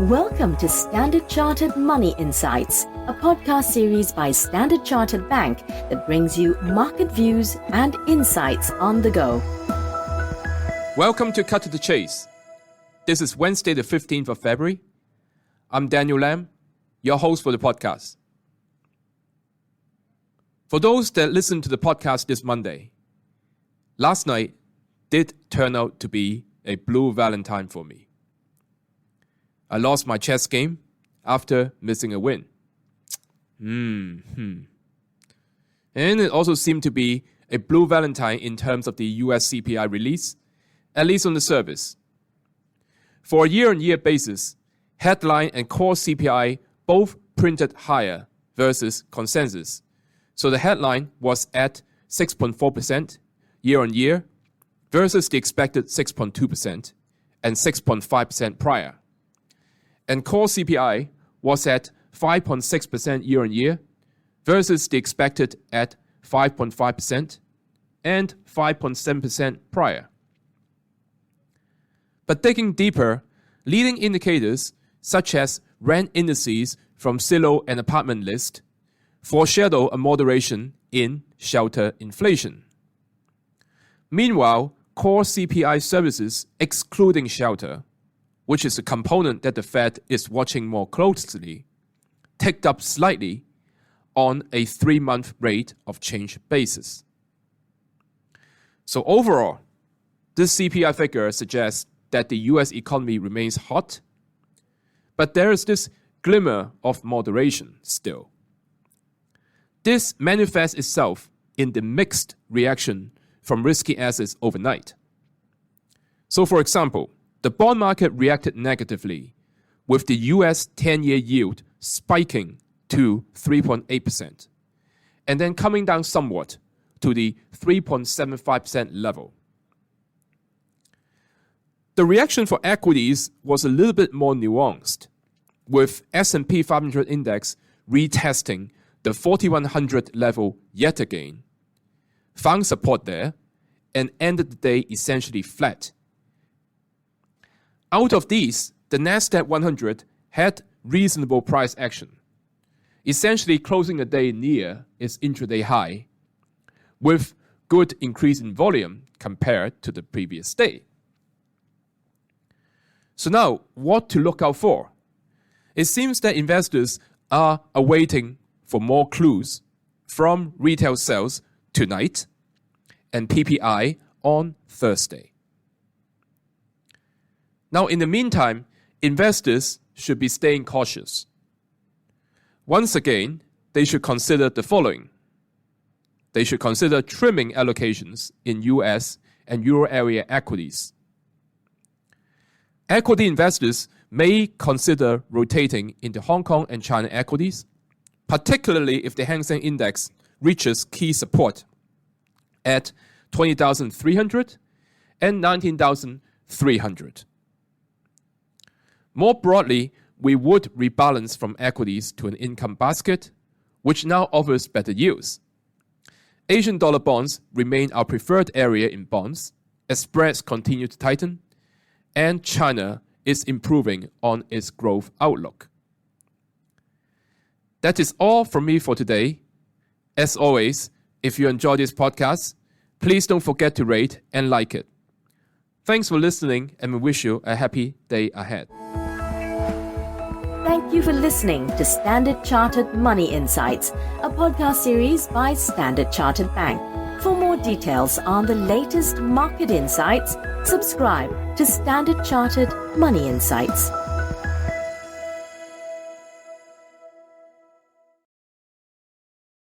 Welcome to Standard Chartered Money Insights, a podcast series by Standard Chartered Bank that brings you market views and insights on the go. Welcome to Cut to the Chase. This is Wednesday, the 15th of February. I'm Daniel Lam, your host for the podcast. For those that listened to the podcast this Monday, last night did turn out to be a blue Valentine for me. I lost my chess game after missing a win. And it also seemed to be a blue Valentine in terms of the US CPI release, at least on the surface. For a year-on-year basis, headline and core CPI both printed higher versus consensus. So the headline was at 6.4% year-on-year versus the expected 6.2% and 6.5% prior. And core CPI was at 5.6% year-on-year versus the expected at 5.5% and 5.7% prior. But digging deeper, leading indicators such as rent indices from Zillow and apartment list foreshadow a moderation in shelter inflation. Meanwhile, core CPI services excluding shelter, which is a component that the Fed is watching more closely, ticked up slightly on a 3-month rate of change basis. So overall, this CPI figure suggests that the US economy remains hot, but there is this glimmer of moderation still. This manifests itself in the mixed reaction from risky assets overnight. So for example, the bond market reacted negatively, with the US 10-year yield spiking to 3.8%, and then coming down somewhat to the 3.75% level. The reaction for equities was a little bit more nuanced, with S&P 500 index retesting the 4,100 level yet again, found support there, and ended the day essentially flat. Out of these, the Nasdaq 100 had reasonable price action, essentially closing the day near its intraday high, with good increase in volume compared to the previous day. So now, what to look out for? It seems that investors are awaiting for more clues from retail sales tonight and PPI on Thursday. Now, in the meantime, investors should be staying cautious. Once again, they should consider the following. They should consider trimming allocations in US and Euro area equities. Equity investors may consider rotating into Hong Kong and China equities, particularly if the Hang Seng Index reaches key support at 20,300 and 19,300. More broadly, we would rebalance from equities to an income basket, which now offers better yields. Asian dollar bonds remain our preferred area in bonds as spreads continue to tighten, and China is improving on its growth outlook. That is all from me for today. As always, if you enjoy this podcast, please don't forget to rate and like it. Thanks for listening, and we wish you a happy day ahead. Thank you for listening to Standard Chartered Money Insights, a podcast series by Standard Chartered Bank. For more details on the latest market insights, subscribe to Standard Chartered Money Insights.